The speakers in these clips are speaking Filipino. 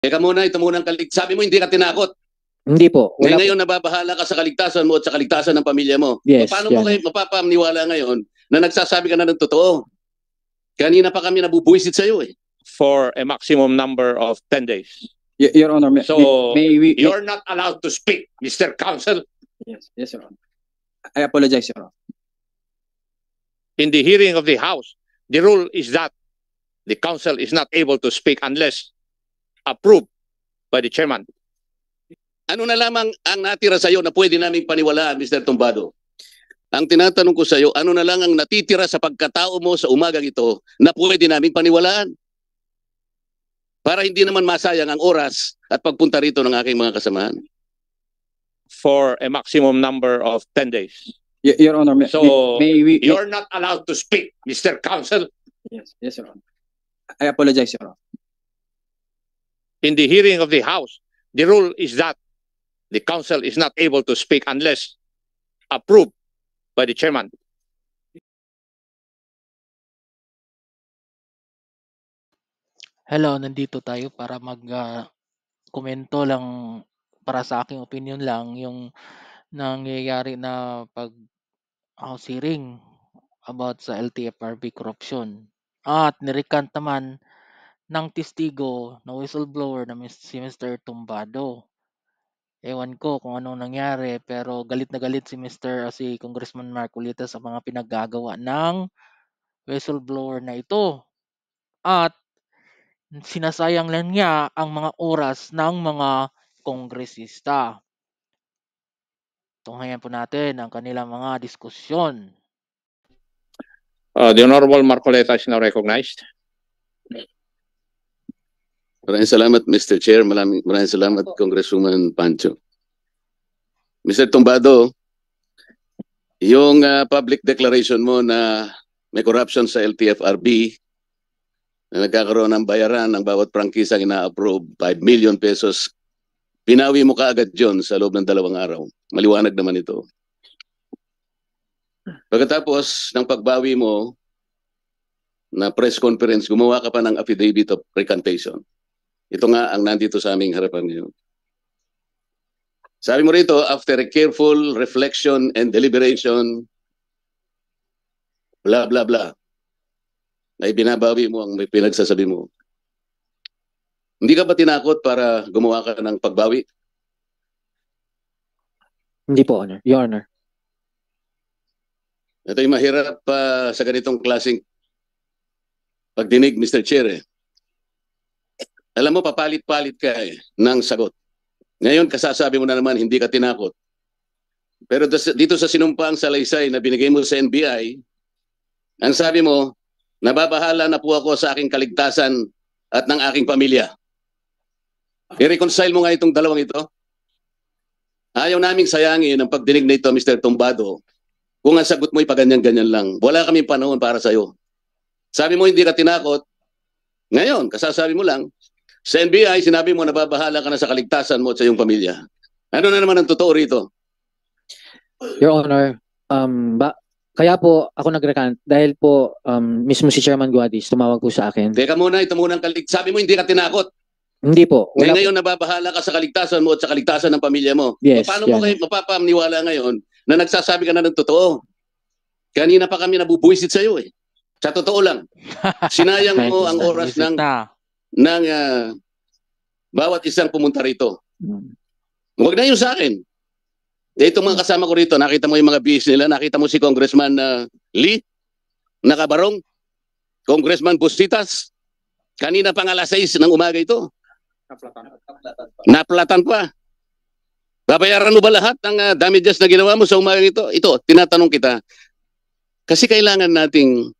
Teka muna, ito muna ang sabi mo hindi ka tinakot. Hindi po. Wala Ngayon nababahala ka sa kaligtasan mo at sa kaligtasan ng pamilya mo. Yes, Paano mo kayo mapapaniwala ngayon na nagsasabi ka na ng totoo? Kanina pa kami nabubuisit sa iyo eh. For a maximum number of 10 days. Your Honor, So, may we... you're not allowed to speak, Mr. Counsel. Yes, Your Honor. I apologize, Your Honor. In the hearing of the House, the rule is that the counsel is not able to speak unless approved by the chairman. Ano na lamang ang natira sa iyo na pwede naming paniwalaan, Mr. Tumbado? Ang tinatanong ko sa iyo, ano na lang ang natitira sa pagkatao mo sa umagang ito na pwede naming paniwalaan? Para hindi naman masayang ang oras at pagpunta rito ng aking mga kasamahan. For a maximum number of 10 days. Your Honor, So, may we... you're not allowed to speak, Mr. Counsel. Yes, Your Honor. I apologize, Your Honor. In the hearing of the House, the rule is that the counsel is not able to speak unless approved by the chairman. Hello, nandito tayo para komento lang para sa aking opinion lang yung nangyayari na house hearing about sa LTFRB corruption. At nirecant naman ng testigo na whistleblower na si Mr. Tumbado. Ewan ko kung anong nangyari pero galit na galit si Congressman Marcolita sa mga pinaggagawa ng whistleblower na ito. At sinasayang lang niya ang mga oras ng mga kongresista. Tunghayan po natin ang kanilang mga diskusyon. The Honorable Marcoleta is now recognized. Maraming salamat, Mr. Chair. Maraming salamat, Congresswoman Pancho. Mr. Tumbado, yung public declaration mo na may corruption sa LTFRB, na nagkakaroon ng bayaran ng bawat prangkisa ina-approve, 5 million pesos, pinawi mo kaagad yun sa loob ng 2 araw. Maliwanag naman ito. Pagkatapos ng pagbawi mo na press conference, gumawa ka pa ng affidavit of recantation. Ito nga ang nandito sa aming harapan ngayon. Sabi mo rito, after a careful reflection and deliberation, blah, blah, blah, ay binabawi mo ang may pinagsasabi mo. Hindi ka ba tinakot para gumawa ka ng pagbawi? Hindi po, Honor. Your Honor. Ito'y mahirap sa ganitong klaseng pagdinig, Mr. Chair. Alam mo, papalit-palit ka ng sagot. Ngayon, kasasabi mo na naman, hindi ka tinakot. Pero dito sa sinumpang salaysay na binigay mo sa NBI, ang sabi mo, nababahala na po ako sa aking kaligtasan at ng aking pamilya. I-reconcile mo nga itong dalawang ito. Ayaw naming sayangin ang pagdinig na ito, Mr. Tumbado. Kung ang sagot mo ay paganyan-ganyan lang, wala kaming panahon para sa'yo. Sabi mo hindi ka tinakot. Ngayon, kasasabi mo lang, sa NBI, sinabi mo nababahala ka na sa kaligtasan mo at sa iyong pamilya. Ano na naman ang totoo rito? Your Honor, kaya po ako nag-recant dahil po mismo si Chairman Guadis tumawag po sa akin. Teka muna, ito muna ang sabi mo hindi ka tinakot. Hindi po. Ngayon nababahala ka sa kaligtasan mo at sa kaligtasan ng pamilya mo. Yes, Paano mo kayo mapapaniwala ngayon na nagsasabi ka na ng totoo? Kanina pa kami nabubuisit sa iyo eh. Sa totoo lang. Sinayang mo ang oras ng bawat isang pumunta rito. Huwag na yun sa akin. Itong mga kasama ko rito, nakita mo yung mga bihis nila, nakita mo si Congressman Lee, nakabarong, Congressman Bustitas, kanina pang alas 6 ng umaga ito. Naplatan pa. Babayaran mo ba lahat ng damages na ginawa mo sa umaga ito? Ito, tinatanong kita. Kasi kailangan nating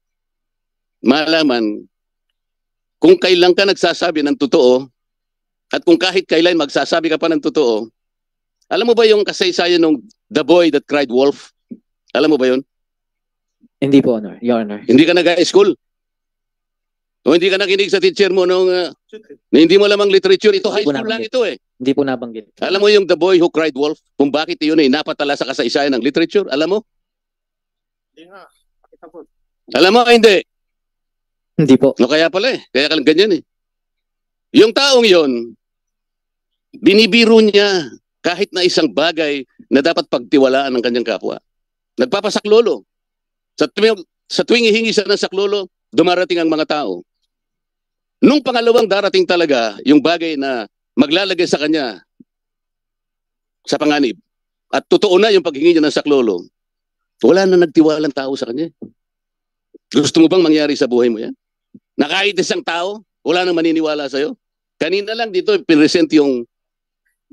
malaman kung kailan ka nagsasabi ng totoo at kung kahit kailan magsasabi ka pa ng totoo. Alam mo ba yung kasaysayan ng The Boy That Cried Wolf? Alam mo ba yun? Hindi po, Honor. Your Honor. Hindi ka nag-school? O hindi ka nakinig sa teacher mo nung na hindi mo lamang literature? Ito high school lang ito eh. Hindi po nabanggit. Alam mo yung The Boy Who Cried Wolf? Kung bakit yun ay napatala sa kasaysayan ng literature? Alam mo? Hindi nga. Alam mo, hindi. Hindi po. No, kaya pala eh. Kaya ganyan eh. Yung taong yon Binibiro niya kahit na isang bagay na dapat pagtiwalaan ng kanyang kapwa. Nagpapasaklolo. Sa tuwing hihingi siya ng saklolo, dumarating ang mga tao. Nung pangalawang darating talaga yung bagay na maglalagay sa kanya sa panganib, at totoo na yung paghingi niya ng saklolo, wala na nagtiwalang tao sa kanya. Gusto mo bang mangyari sa buhay mo yan? Na kahit isang tao, wala nang maniniwala sa'yo? Kanina lang dito, pinresent yung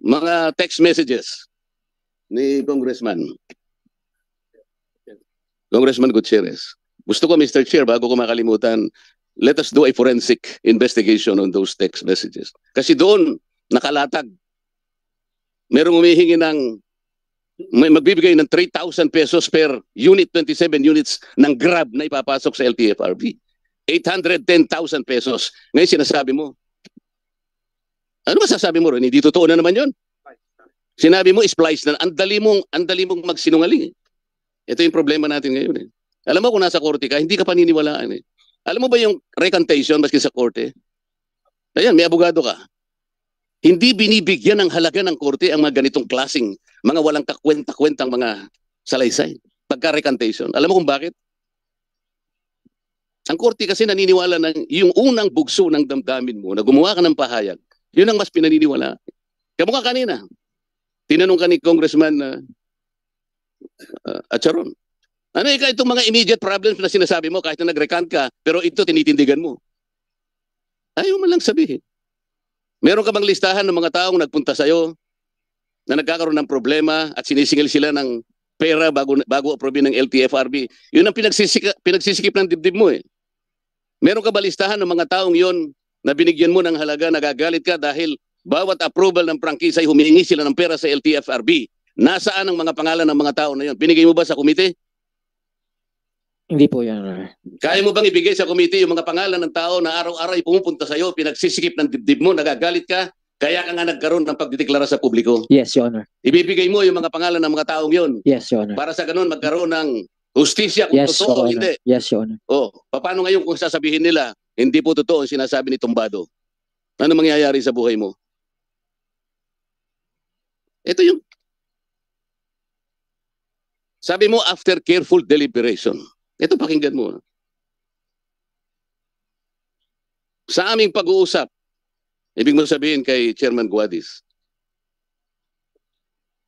mga text messages ni Congressman Gutierrez. Gusto ko, Mr. Chair, bago ko makalimutan, let us do a forensic investigation on those text messages. Kasi doon, nakalatag. Merong humihingi ng, magbibigay ng 3,000 pesos per unit, 27 units ng Grab na ipapasok sa LTFRB. 810,000 pesos. Ngayon sinasabi mo, ano masasabi mo rin? Hindi totoo na naman yun. Sinabi mo, splice na. Ang dali mong magsinungaling. Ito yung problema natin ngayon. Alam mo kung nasa korte ka, hindi ka paniniwalaan. Alam mo ba yung recantation maski sa korte? Ayan, may abogado ka. Hindi binibigyan ng halaga ng korte ang mga ganitong klaseng, mga walang kakwenta-kwentang mga salaysay. Pagka-recantation. Alam mo kung bakit? Ang korte kasi naniniwala na yung unang bugso ng damdamin mo na gumawa ka ng pahayag, yun ang mas pinaniniwala. Kamukha kanina. Tinanong ka ni Congressman Acharon. Ano itong mga immediate problems na sinasabi mo kahit na nag-recant ka, pero ito tinitindigan mo? Ayaw mo lang sabihin. Meron ka bang listahan ng mga taong nagpunta sa'yo na nagkakaroon ng problema at sinisingil sila ng pera bago approve ng LTFRB? Yun ang pinagsisikip ng dibdib mo eh. Meron ka ba listahan ng mga taong yon na binigyan mo ng halaga, nagagalit ka dahil bawat approval ng prangkisa ay humihingi sila ng pera sa LTFRB? Nasaan ang mga pangalan ng mga tao na yon? Binigay mo ba sa komite? Hindi po yan, Your Honor. Kaya mo bang ibigay sa komite yung mga pangalan ng tao na araw-araw ay pumupunta sa'yo, pinagsisikip ng dibdib mo, nagagalit ka, kaya ka nga nagkaroon ng pagdideklara sa publiko? Yes, Your Honor. Ibibigay mo yung mga pangalan ng mga taong yon Yes, Your Honor. para sa ganun magkaroon ng hustisya kung Yes, totoo o Your Honor. hindi. Yes, Your Honor. Oh, paano ngayon kung sasabihin nila, hindi po totoo ang sinasabi ni Tumbado? Ano mangyayari sa buhay mo? Ito yung sabi mo after careful deliberation. Ito pakinggan mo. Sa aming pag-uusap, ibig mo sabihin kay Chairman Guadis,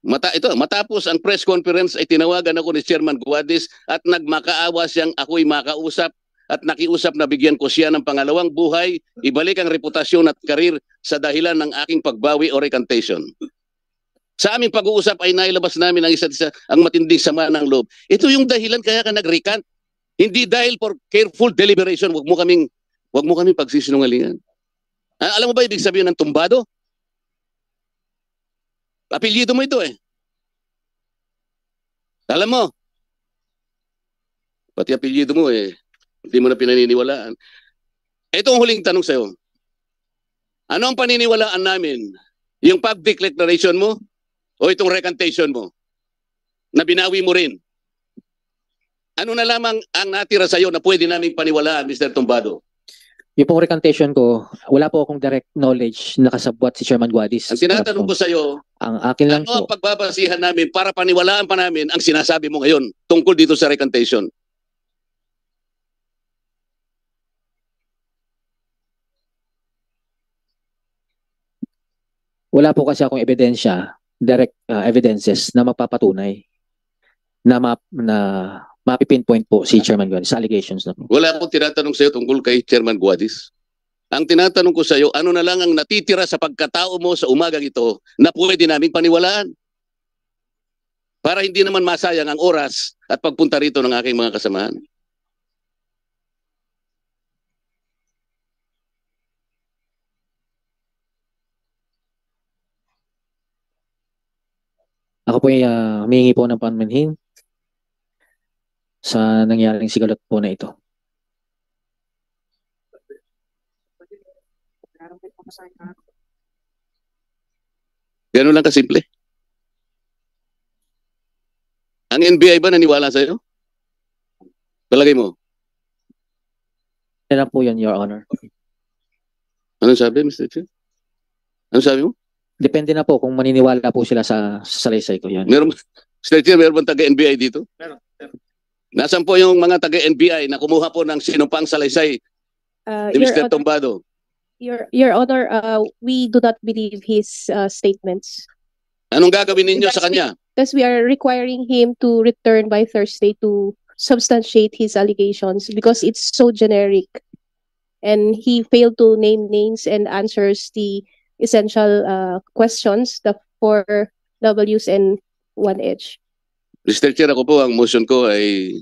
matapos ang press conference ay tinawagan ako ni Chairman Guadis at nagmakaawa siyang ako'y makausap at nakiusap na bigyan ko siya ng pangalawang buhay, ibalik ang reputasyon at karir sa dahilan ng aking pagbawi o recantation. Sa aming pag-uusap ay nailabas namin ang isa't isa ang matinding sama ng loob. Ito yung dahilan kaya ka nag-recant. Hindi dahil for careful deliberation, wag mo kaming pagsisinungalingan. Alam mo ba ibig sabihin ng tumbado? Apelyido mo ito eh. Alam mo, pati apelyido mo eh, hindi mo na pinaniniwalaan. Ito ang huling tanong sa'yo. Ano ang paniniwalaan namin? Yung public declaration mo o itong recantation mo na binawi mo rin? Ano na lamang ang natira sa'yo na pwede naming paniwalaan, Mr. Tumbado? Yung pong recantation ko, wala po akong direct knowledge na kasabwat si Chairman Guadis. Ang tinatanong ko sa'yo, Ang akin lang ano ang po, pagbabasihan namin para paniwalaan pa namin ang sinasabi mo ngayon tungkol dito sa recantation? wala po kasi akong ebidensya, direct evidences na magpapatunay na mapipinpoint po si Chairman Guadis sa allegations na po. Wala akong tinatanong sa'yo tungkol kay Chairman Guadis. Ang tinatanong ko sa'yo, ano na lang ang natitira sa pagkatao mo sa umagang ito na pwede namin paniwalaan? Para hindi naman masayang ang oras at pagpunta rito ng aking mga kasamahan. Ako po ay humihingi po ng panmanhin sa nangyaring sigalot po na ito. Ganun lang kasimple. Ang NBI ba naniwala sa'yo? Palagay mo. Yan lang po yan, Your Honor. Anong sabi, Mr. Chair? Anong sabi mo? Depende na po kung maniniwala po sila sa salaysay ko yan. Meron, Mr. Chair, meron bang taga-NBI dito? Nasaan po yung mga taga-NBI na kumuha po ng sinumpang salaysay ni Your Mr. Honor, Tombado? Your Honor, we do not believe his statements Anong gagawin ninyo sa kanya? because we are requiring him to return by Thursday to substantiate his allegations because it's so generic. And he failed to name names and answers the essential questions, the 4 Ws and 1 H. Mr. Chair, ako po, ang motion ko ay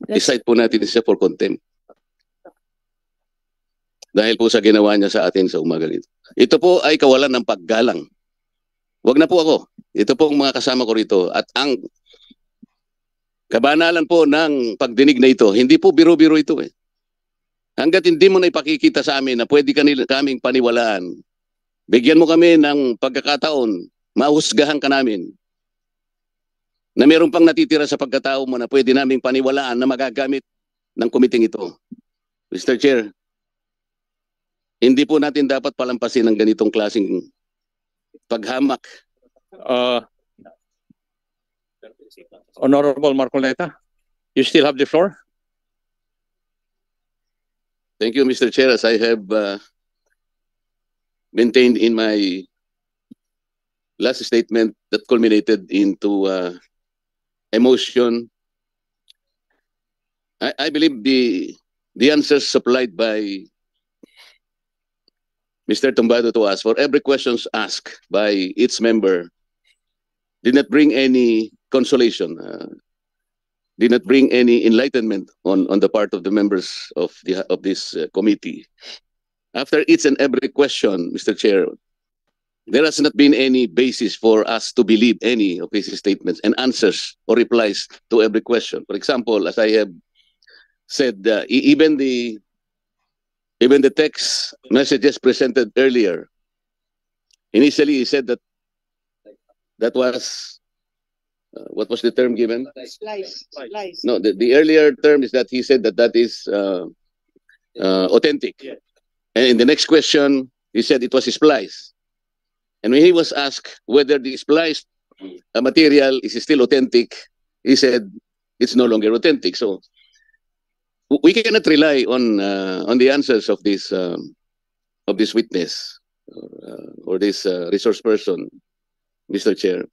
That's- i-cite po natin siya for contempt. Dahil po sa ginawa niya sa atin sa umaga nito. Ito po ay kawalan ng paggalang. Wag na po ako. Ito po ang mga kasama ko rito. At ang kabanalan po ng pagdinig na ito, hindi po biro-biro ito eh. Hanggat hindi mo na ipakikita sa amin na pwede kaming paniwalaan, bigyan mo kami ng pagkakataon, mahusgahan ka namin, na meron pang natitira sa pagkatao mo na pwede naming paniwalaan na magagamit ng komiting ito. Mr. Chair, hindi po natin dapat palampasin ng ganitong klaseng paghamak. Honorable Marcoleta, you still have the floor. Thank you, Mr. Chair. As I have maintained in my last statement that culminated into emotion, I believe the answers supplied by Mr. Tombado to us for every questions asked by each member did not bring any consolation, did not bring any enlightenment on the part of the members of this committee. After each and every question, Mr. Chair, there has not been any basis for us to believe any of his statements and answers or replies to every question. For example, as I have said, even the text messages presented earlier, initially he said that was what was the term given? Lies. No, the earlier term is that he said that is authentic. Yeah. And in the next question, he said it was spliced. And when he was asked whether the spliced material is still authentic, he said it's no longer authentic. So we cannot rely on the answers of this witness or this resource person, Mr. Chair.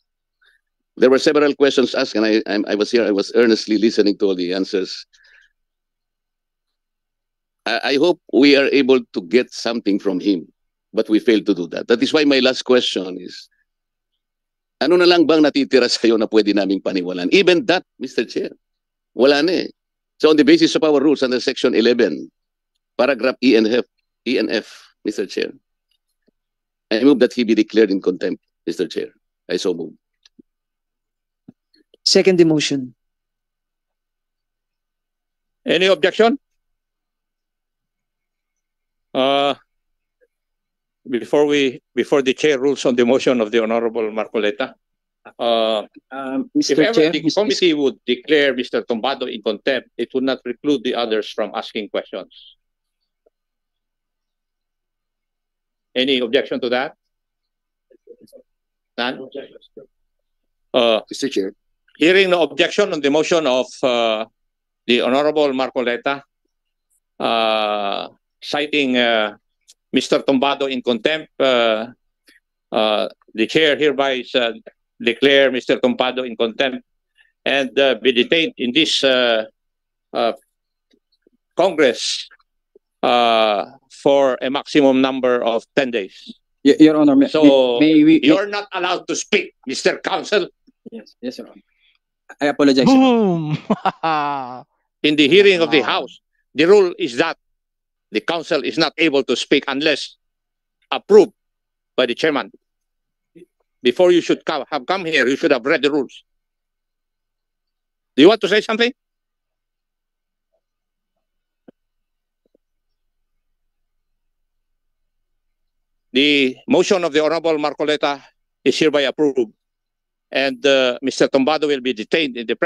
There were several questions asked, and I was here. I was earnestly listening to all the answers. I hope we are able to get something from him, but we failed to do that. That is why my last question is, ano na lang bang natitira sa'yo na pwede naming paniwalaan? Even that, Mr. Chair, wala na eh. So on the basis of our rules under Section 11, paragraph E and F, Mr. Chair, I move that he be declared in contempt, Mr. Chair. I so move. Second the motion. Any objection? Before the chair rules on the motion of the Honorable Marcoleta, if Mr. ever Chair, the committee would declare Mr. Tombado in contempt, it would not preclude the others from asking questions. Any objection to that? None? Mr. Chair. Hearing no objection on the motion of the Honorable Marcoleta, citing Mr. Tombado in contempt, the chair hereby declare Mr. Tombado in contempt and be detained in this Congress for a maximum number of 10 days. Your Honor, So, may we... You're not allowed to speak, Mr. Counsel. Yes, Your Honor. I apologize, Your Honor. Boom! In the hearing of the House, the rule is that the counsel is not able to speak unless approved by the chairman. Before you should have come here, you should have read the rules. Do you want to say something? The motion of the Honorable Marcoleta is hereby approved, and Mr. Tombado will be detained in the